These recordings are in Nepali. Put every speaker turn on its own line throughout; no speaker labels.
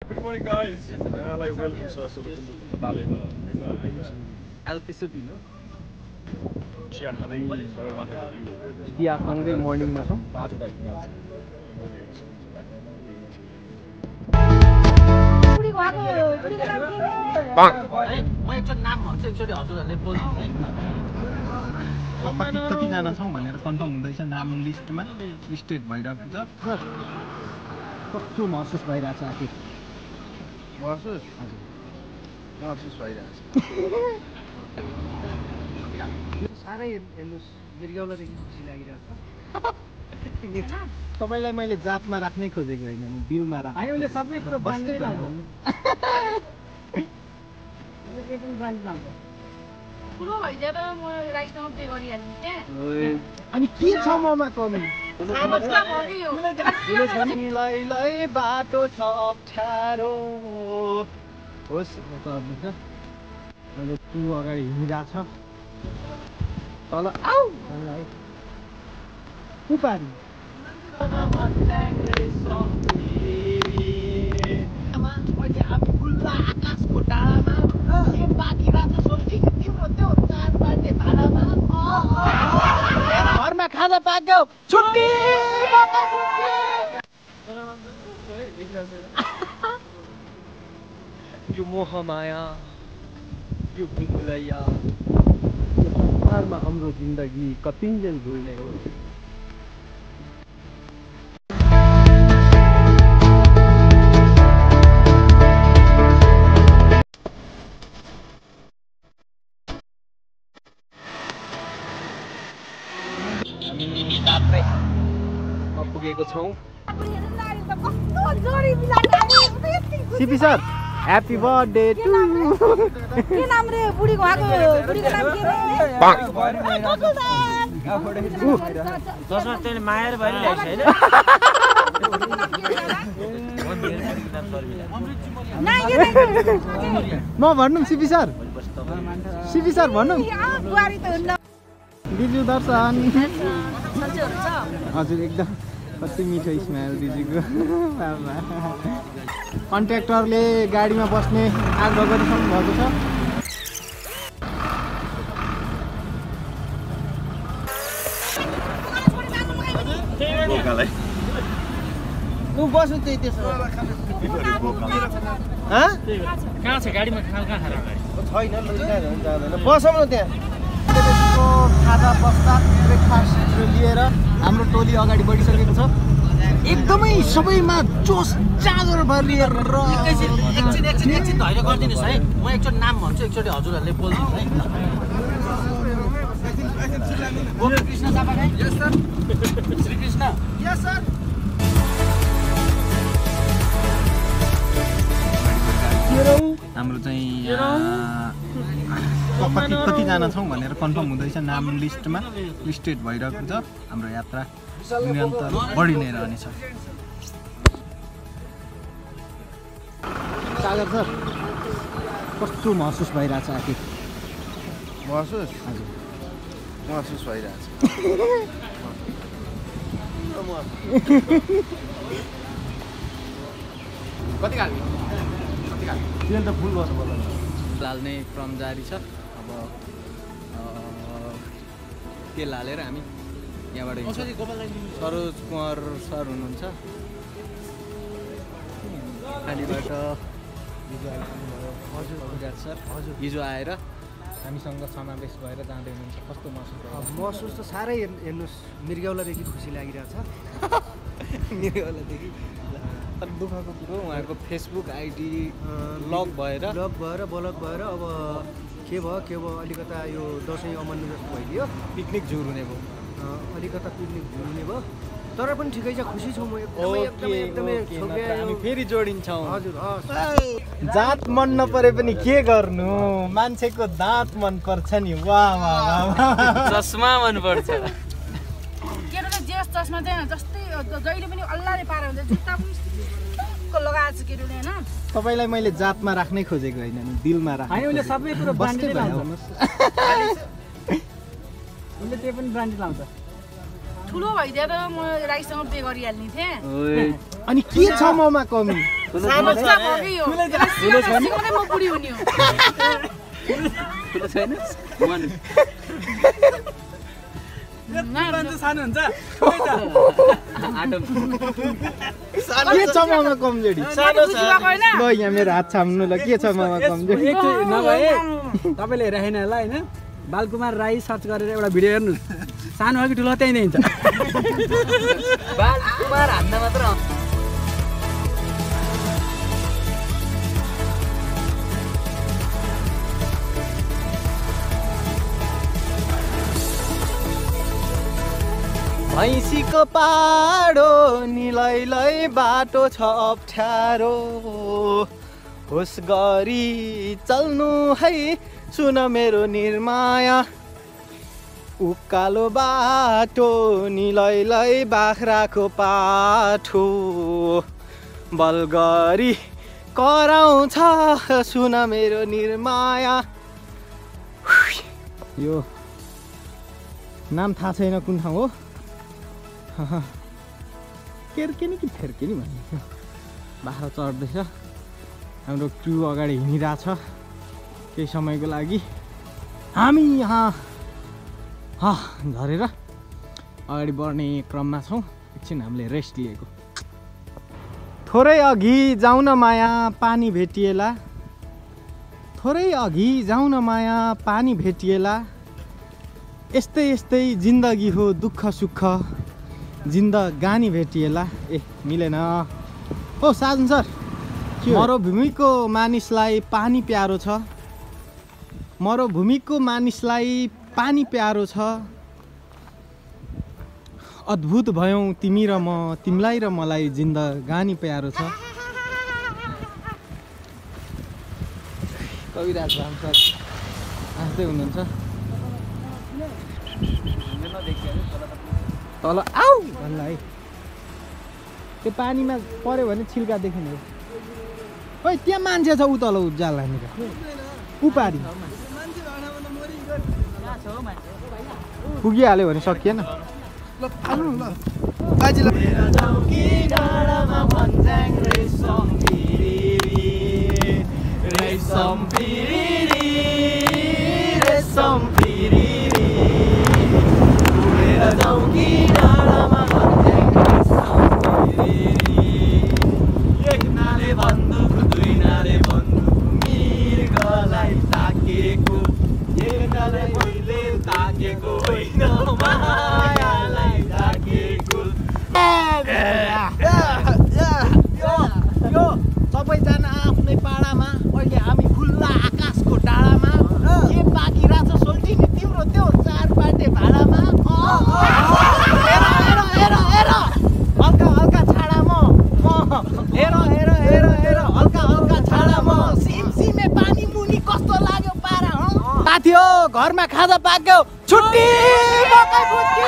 Good morning, guys. Like welcome to us.
Altitude
Chia खाँदै
चिया सँगै मर्निङमा छौँ कतिजना छौँ भनेर कन्फर्म हुँदैछ नाम लिस्टमा लिस्टेड भइरहेको छ कस्तो महसुस भइरहेछ आखिर
महसुस भइरहेछ
साह्रै हेर्नुहोस् मृगौलादेखि खुसी लागिरहेछ तपाईँलाई मैले जातमा राख्नै खोजेको होइन बिलमा राख्नु अहिले सबै कुरो बाँड्दै अनि के छ ममा कमी बाटो छ अप्ठ्यारो होस् अहिले तु अगाडि हिँडिरहेछ तल आऊ उपारी घरमा खाजा पाक्यो छुट्टी यो मोहमाया यो भुलैया संसारमा हाम्रो जिन्दगी कतिन्जेल भुल्ने हो पुगेको छौँ CP sir happy birthday to you
के नाम रे बुढीको आको बुढीको नाम के रे
जसमा त्यसले माया भइरहेछ हैन
म भन्नु सिपी सर भन्नु
बुहारी त हुन्न
दिजु दर्शन हजुर एकदम कति मिठो स्मेल दिदीको कन्ट्र्याक्टरले गाडीमा बस्ने आग्रह गरिसक्नु भएको छ तँ बस्नु त्यही त्यसो
कहाँ छ गाडीमा कहाँ खाएर
छैन जाँदैन बसौँ न त्यहाँ खाजा पश्चात ब्रेकफास्ट लिएर हाम्रो टोली अगाडि बढिसकेको छ एकदमै सबैमा जोस जाँगर भरिएर
एकछिन धैर्य गरिदिनुहोस् है म एकचोटि नाम भन्छु एकचोटि हजुरहरूले बोलिदिनु है गोपी कृष्ण चापागाई यस सर श्री कृष्ण यस सर
हाम्रो चाहिँ कतिजना छौँ भनेर कन्फर्म हुँदैछ नाम लिस्टमा लिस्टेड भइरहेको छ हाम्रो यात्रा निरन्तर बढी नै रहनेछ सागर सर कस्तो महसुस भइरहेछ आखिर
महसुस भइरहेछ
कति खाल्ने
तेल त फुल गर्नु पर्छ
फिलहाल नै क्रम जारी छ अब तेल हालेर हामी यहाँबाट सरोज कुमार सर हुनुहुन्छ खालीबाट हजुर सर हिजो आएर हामीसँग समावेश भएर जाँदै हुनुहुन्छ कस्तो
महसुस त साह्रै हेर्नुहोस् मृगौलादेखि खुसी लागिरहेछ
मृगौलादेखि दुःखको कुरो उहाँहरूको फेसबुक आइडी ब्लक भएर
ब्लक भएर अब के भयो अलिकता यो दसैँ अमान्य जस्तो भइदियो
पिकनिक झुर हुने भयो
अलिकता पिकनिक झुर हुने भयो तर पनि ठिकै छ खुसी छु म एकदमै
हामी फेरि जोडिन्छौँ
हजुर जात मन नपरे पनि के गर्नु मान्छेको दाँत मन पर्छ नि वाह
चस्मा मन पर्छ
केटाले जे चस्मा चाहिँ जस्तै जहिले पनि अल्लाहले पारा हुन्छ जुत्ता पनि लगाएको छ केटाले हैन
तपाईलाई मैले जातमा राख्नै खोजेको होइन नि दिलमा राख्नु
अहिले सबै कुरो ब्रान्डेड लाउँछ
उसले
त्यो पनि ब्रान्डेड लाउँछ
ठुलो भइदिए त म राईसँग पे गरिहाल्ने थिएँ
अनि के छ ममा कमी
सानो छ भोगी हो ठुलो छैन म बुढी हुने हो
ठुलो छैन
सानो हुन्छ
के छ ममा कमजोरी
सानो छ
ल यहाँ मेरो हात छाम्नु ल के छ ममा कमजोरी
एकचोटि नभए तपाईँले हेरेन होला होइन बालकुमार राई सर्च गरेर एउटा भिडियो हेर्नुहोस् सानो हो कि ठुलो त्यही नै हुन्छ
बालकुमार हान्न मात्र
भैँसीको पाडो निलैलै बाटो छ अप्ठ्यारो होस गरी चल्नु है सुन मेरो निर्माया उकालो बाटो निलैलै बाख्राको पाठो बल गरी कराउँछ सुन मेरो निर्माया यो नाम थाहा छैन कुन ठाउँ हो केर्केनी कि फेर्केनी भन्ने बाख्रा चढ्दैछ हाम्रो क्रू अगाडि हिँडिरहेछ केही समयको लागि हामी यहाँ झरेर अगाडि बढ्ने क्रममा छौँ एकछिन हामीले रेस्ट लिएको थोरै अघि जाउन माया पानी भेटिएला थोरै अघि जाउन माया पानी भेटिएला यस्तै यस्तै जिन्दगी हो दुःख सुख जिन्दगानी भेटिएला ए मिलेन ओ साजन सर मरुभूमिको मानिसलाई पानी प्यारो छ मरुभूमिको मानिसलाई पानी प्यारो छ अद्भुत भयौँ तिमी र म तिमीलाई र मलाई जिन्दगानी प्यारो छ कविराज राम सर हाँस्दै हुनुहुन्छ तल आऊ भन्ला है त्यो पानीमा पर्यो भने छिल्का देखिने खोइ त्यहाँ मान्छे छ उ तल उज्जाल हानेर उ पारी पुगिहाल्यो भने सकिएन
एक नाले बन्दुक दुई नाले बन्दुक मिर्गलाई ताकेको एक नाले मैले ताकेको होइन मायालाई ताकेको
यो सबैजना आफ्नै पाडामा अहिले हामी खुल्ला आकाशको डाँडामा के बाँकी रहेछ सोल्टिने तिम्रो त्यो चार पाटे भाडामा हल्का हल्का छाडा म हेर हेर हेर हेर हल्का हल्का छाडा म सिमसिमे पानी मुनि कस्तो लाग्यो पारा साथी हो घरमा खाजा पाक्यो छुट्टी मकै फुट्की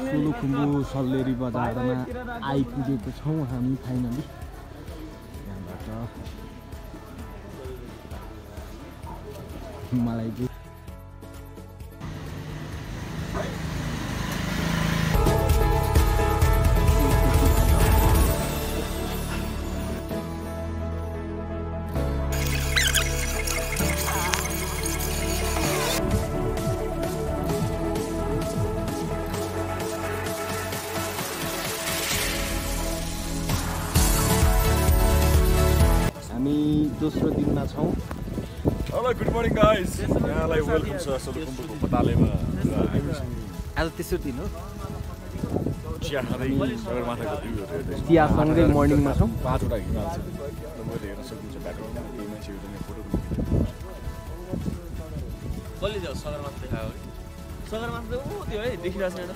सोलुखुम्बु सल्लेरी बजारमा आइपुगेको छौँ हामी फाइनली यहाँबाट मलाई दोस्रो दिनमा छौँ
हेलो गुड मर्निङ गाइस यहाँलाई वेलकम छ सोलुखुम्बुको पतालेमा
आज तेस्रो दिन हो
चिया खाँदै सगरमाथाको भ्यूहरू हेर्दै
चियासँगै मर्निङमा छौँ
5वटा हिमाल छ मैले हेर्न सकिन्छ ब्याकग्राउन्डमा केही मान्छेहरू फोटो
कसले जाऊ सगरमाथा देखायो
सगरमाथा चाहिँ ऊ त्यो है देखिरहेको छैन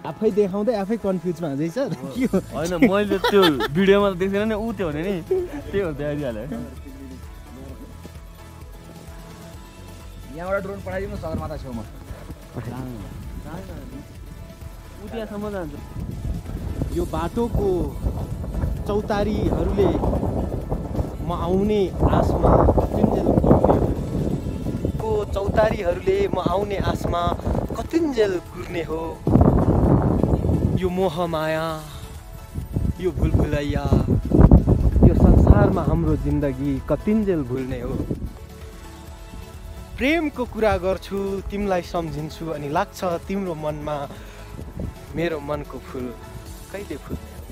आफै देखाउँदै आफै कन्फ्युजमा हुँदैछ के हो
होइन मैले त्यो भिडियोमा त देखेन नि ऊ त्यो भने नि त्यही हो देखाइदिइहाल्यो
यहाँबाट ड्रोन पठाइदिनु सगरमाथा छेउमा
ऊ त्यहाँसम्म जान्छ
यो बाटोको चौतारीहरूले म आउने आसमा कतिन्जेल को चौतारीहरूले म आउने आसमा कतिन्जेल कुर्ने हो यो मोह माया यो भुलभुलैया यो संसारमा हाम्रो जिन्दगी कतिन्जेल भुल्ने हो प्रेमको कुरा गर्छु तिमीलाई सम्झिन्छु अनि लाग्छ तिम्रो मनमा मेरो मनको फुल कहिले फुल्ने हो